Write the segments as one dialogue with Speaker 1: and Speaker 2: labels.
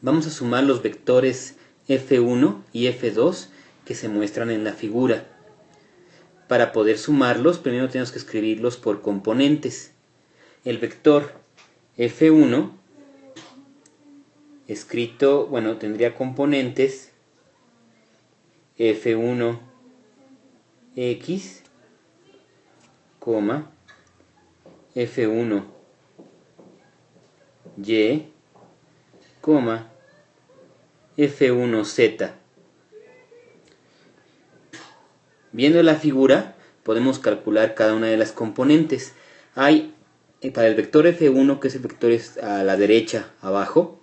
Speaker 1: Vamos a sumar los vectores F1 y F2 que se muestran en la figura. Para poder sumarlos, primero tenemos que escribirlos por componentes. El vector F1, escrito, bueno, tendría componentes F1X, F1Y, F1Z. Viendo la figura, podemos calcular cada una de las componentes. Hay, para el vector F1, que es el vector a la derecha, abajo,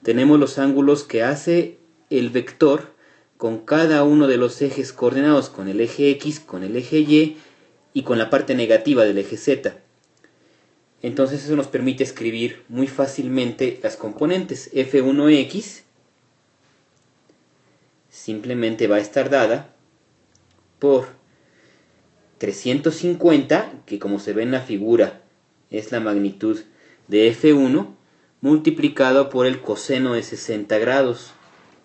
Speaker 1: tenemos los ángulos que hace el vector con cada uno de los ejes coordenados, con el eje X, con el eje Y y con la parte negativa del eje Z. Entonces eso nos permite escribir muy fácilmente las componentes. F1X simplemente va a estar dada por 350, que como se ve en la figura es la magnitud de F1, multiplicado por el coseno de 60 grados,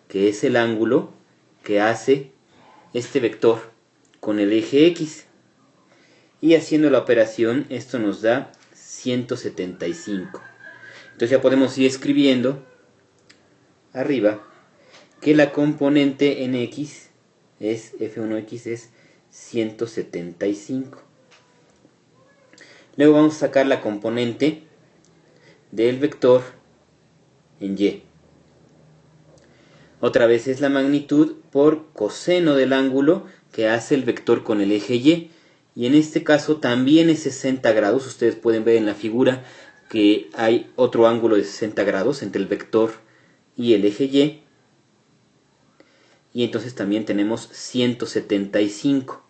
Speaker 1: que es el ángulo que hace este vector con el eje X. Y haciendo la operación, esto nos da 175. Entonces ya podemos ir escribiendo arriba que la componente en X es F1X es 175. Luego vamos a sacar la componente del vector en Y. Otra vez es la magnitud por coseno del ángulo que hace el vector con el eje Y. Y en este caso también es 60 grados. Ustedes pueden ver en la figura que hay otro ángulo de 60 grados entre el vector y el eje Y. Y entonces también tenemos 175.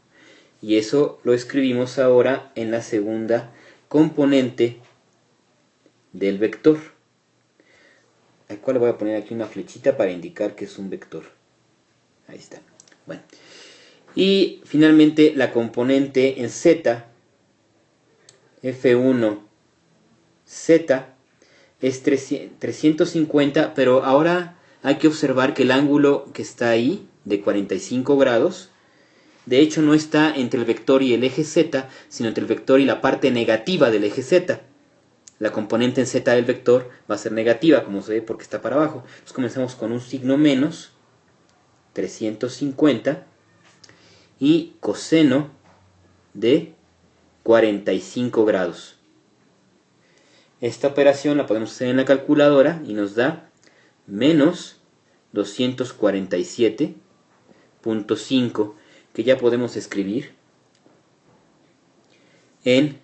Speaker 1: Y eso lo escribimos ahora en la segunda componente del vector, al cual le voy a poner aquí una flechita para indicar que es un vector. Ahí está. Bueno. Y finalmente la componente en Z, F1Z, es 350, pero ahora hay que observar que el ángulo que está ahí, de 45 grados, de hecho no está entre el vector y el eje Z, sino entre el vector y la parte negativa del eje Z. La componente en Z del vector va a ser negativa, como se ve, porque está para abajo. Entonces comenzamos con un signo menos, 350, y coseno de 45 grados. Esta operación la podemos hacer en la calculadora y nos da menos 247.5, que ya podemos escribir en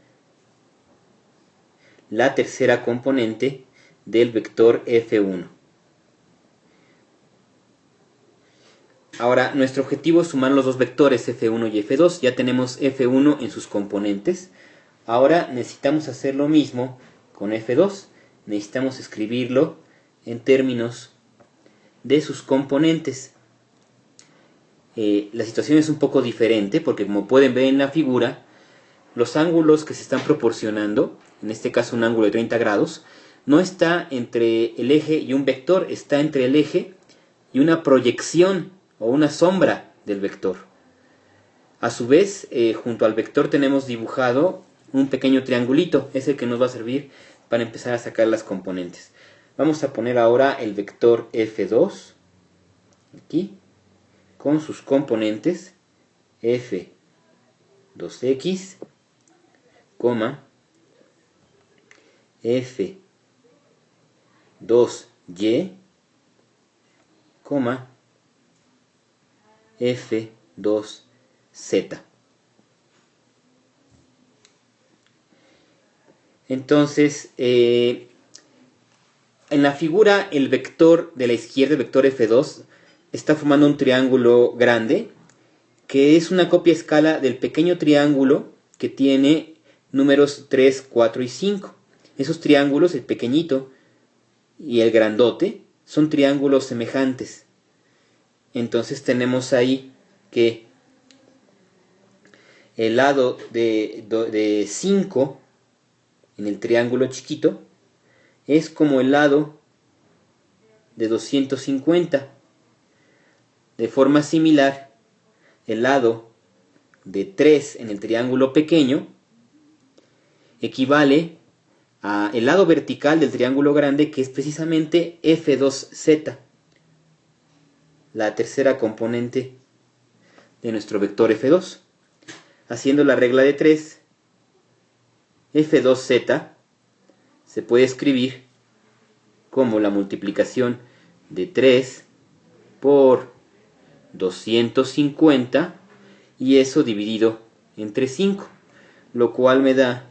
Speaker 1: la tercera componente del vector F1. Ahora, nuestro objetivo es sumar los dos vectores F1 y F2. Ya tenemos F1 en sus componentes. Ahora necesitamos hacer lo mismo con F2. Necesitamos escribirlo en términos de sus componentes. La situación es un poco diferente porque, como pueden ver en la figura, los ángulos que se están proporcionando, en este caso un ángulo de 30 grados, no está entre el eje y un vector, está entre el eje y una proyección o una sombra del vector. A su vez, junto al vector tenemos dibujado un pequeño triangulito, es el que nos va a servir para empezar a sacar las componentes. Vamos a poner ahora el vector F2 aquí con sus componentes F2X, F2Y, F2Z. Entonces, en la figura el vector de la izquierda, el vector F2, está formando un triángulo grande, que es una copia a escala del pequeño triángulo que tiene números 3, 4 y 5. Esos triángulos, el pequeñito y el grandote, son triángulos semejantes. Entonces tenemos ahí que el lado de 5 en el triángulo chiquito es como el lado de 250. De forma similar, el lado de 3 en el triángulo pequeño equivale a el lado vertical del triángulo grande, que es precisamente F2Z, la tercera componente de nuestro vector F2. Haciendo la regla de 3, F2Z se puede escribir como la multiplicación de 3 por 250 y eso dividido entre 5, lo cual me da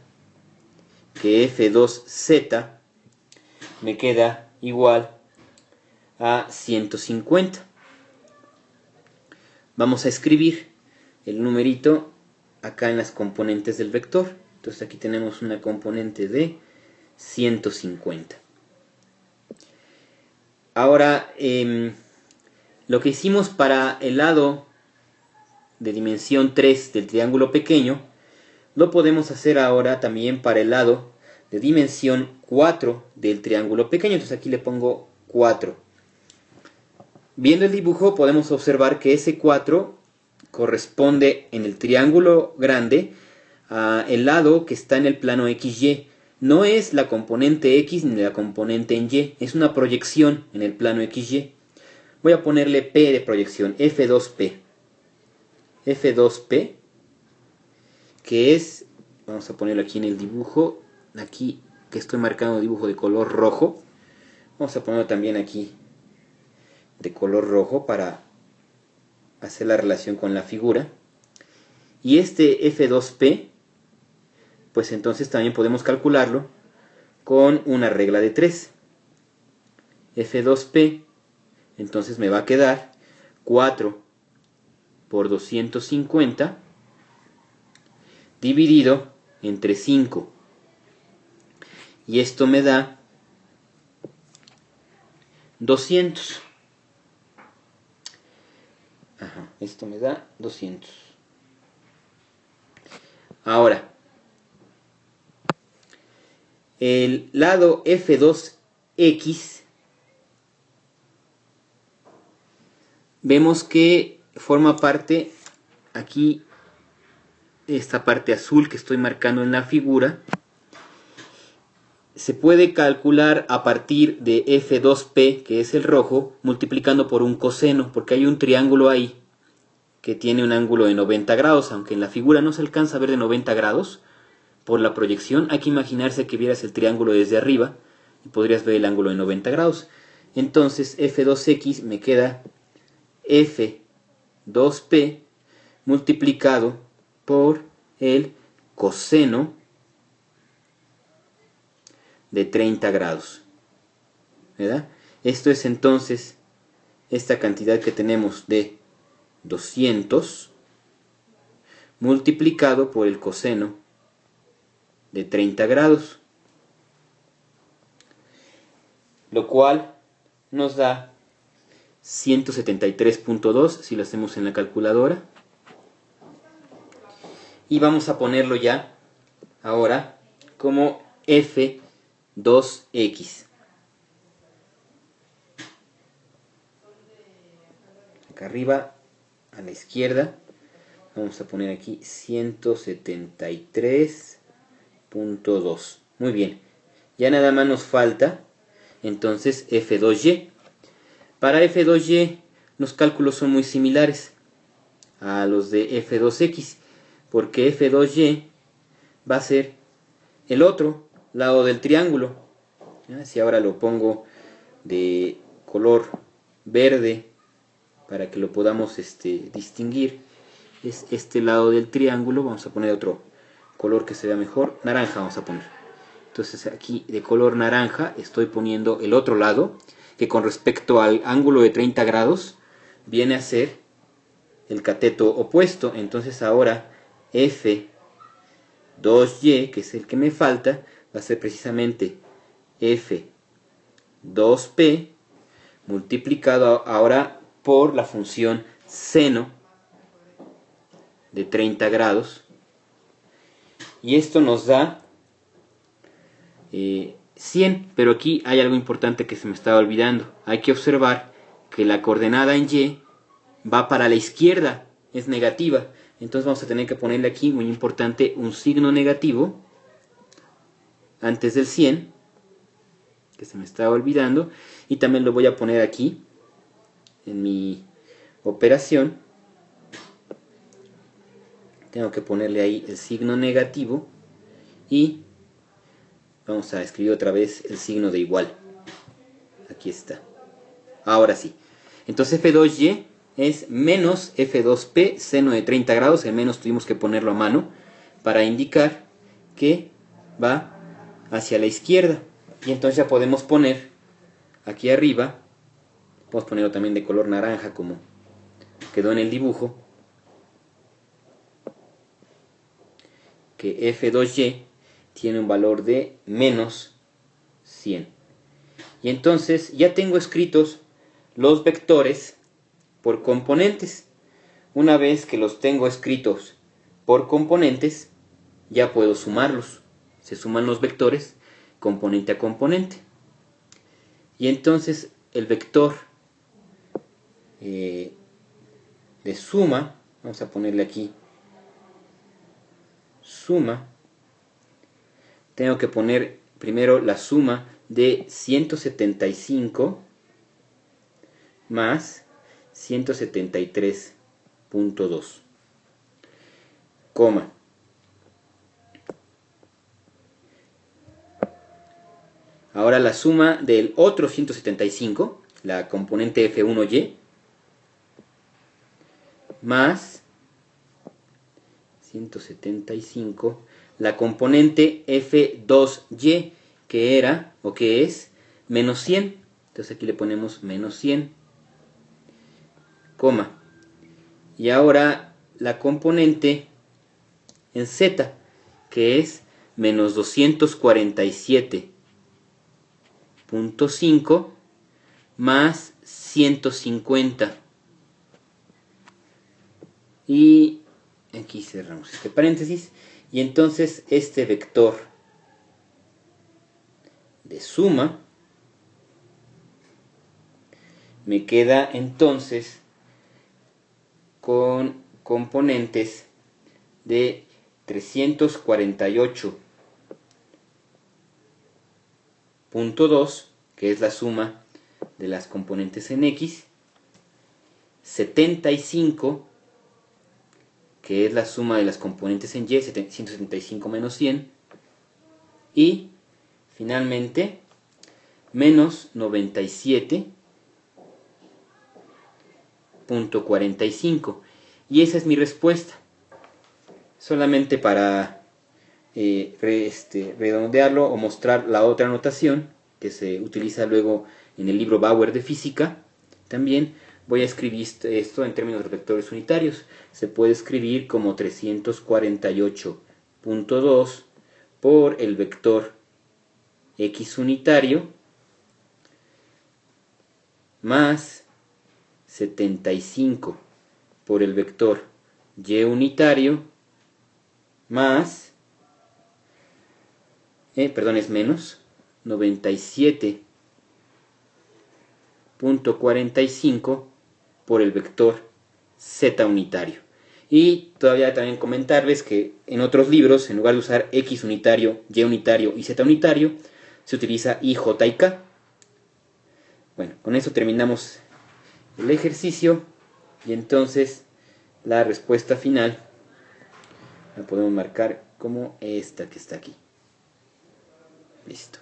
Speaker 1: que F2Z me queda igual a 150. Vamos a escribir el numerito acá en las componentes del vector. Entonces aquí tenemos una componente de 150. Ahora, lo que hicimos para el lado de dimensión 3 del triángulo pequeño, lo podemos hacer ahora también para el lado de dimensión 4 del triángulo pequeño. Entonces aquí le pongo 4. Viendo el dibujo podemos observar que ese 4 corresponde en el triángulo grande a el lado que está en el plano XY. No es la componente X ni la componente en Y, es una proyección en el plano XY. Voy a ponerle P de proyección, F2P. F2P, que es, vamos a ponerlo aquí en el dibujo, aquí que estoy marcando el dibujo de color rojo. Vamos a ponerlo también aquí de color rojo para hacer la relación con la figura. Y este F2P, pues entonces también podemos calcularlo con una regla de 3. F2P, entonces me va a quedar 4 por 250 dividido entre 5. Y esto me da 200. Esto me da 200. Ahora, el lado F2X vemos que forma parte aquí, esta parte azul que estoy marcando en la figura. Se puede calcular a partir de F2P, que es el rojo, multiplicando por un coseno, porque hay un triángulo ahí que tiene un ángulo de 90 grados, aunque en la figura no se alcanza a ver de 90 grados por la proyección. Hay que imaginarse que vieras el triángulo desde arriba y podrías ver el ángulo de 90 grados. Entonces F2X me queda F2P multiplicado por el coseno de 30 grados, ¿verdad? Esto es entonces esta cantidad que tenemos de 200 multiplicado por el coseno de 30 grados, lo cual nos da 173.2 si lo hacemos en la calculadora. Y vamos a ponerlo ya ahora como F2X. Acá arriba a la izquierda vamos a poner aquí 173.2. Muy bien, ya nada más nos falta entonces F2Y. Para F2Y los cálculos son muy similares a los de F2X, porque F2Y va a ser el otro lado del triángulo. Si ahora lo pongo de color verde para que lo podamos distinguir, es este lado del triángulo. Vamos a poner otro color que se vea mejor, naranja vamos a poner. Entonces aquí de color naranja estoy poniendo el otro lado, que con respecto al ángulo de 30 grados viene a ser el cateto opuesto. Entonces ahora F2Y, que es el que me falta, va a ser precisamente F2P multiplicado ahora por la función seno de 30 grados. Y esto nos da 100, pero aquí hay algo importante que se me estaba olvidando. Hay que observar que la coordenada en Y va para la izquierda, es negativa. Entonces vamos a tener que ponerle aquí, muy importante, un signo negativo antes del 100, que se me estaba olvidando. Y también lo voy a poner aquí, en mi operación. Tengo que ponerle ahí el signo negativo y vamos a escribir otra vez el signo de igual. Aquí está. Ahora sí. Entonces F2Y es menos F2P seno de 30 grados. El menos tuvimos que ponerlo a mano para indicar que va hacia la izquierda. Y entonces ya podemos poner aquí arriba, podemos ponerlo también de color naranja como quedó en el dibujo, que F2Y tiene un valor de menos 100. Y entonces ya tengo escritos los vectores por componentes. Una vez que los tengo escritos por componentes, ya puedo sumarlos. Se suman los vectores componente a componente. Y entonces el vector de suma, vamos a ponerle aquí suma, tengo que poner primero la suma de 175 más 173.2, coma. Ahora la suma del otro 175, la componente F1Y, más 175, la componente F2Y, que era, o que es, menos 100. Entonces aquí le ponemos menos 100, coma. Y ahora la componente en Z, que es menos 247.5 más 150. Y aquí cerramos este paréntesis. Y entonces este vector de suma me queda entonces con componentes de 348.2, que es la suma de las componentes en X, 75, que es la suma de las componentes en Y, 175 menos 100, y finalmente menos 97.45. Y esa es mi respuesta. Solamente para redondearlo o mostrar la otra notación que se utiliza luego en el libro Bauer de física, también voy a escribir esto en términos de vectores unitarios. Se puede escribir como 348.2 por el vector X unitario más 75 por el vector Y unitario más, es menos 97.45 por el vector Z unitario. Y todavía también comentarles que en otros libros, en lugar de usar X unitario, Y unitario y Z unitario, se utiliza I, J y K. Bueno, con eso terminamos el ejercicio y entonces la respuesta final la podemos marcar como esta que está aquí. Listo.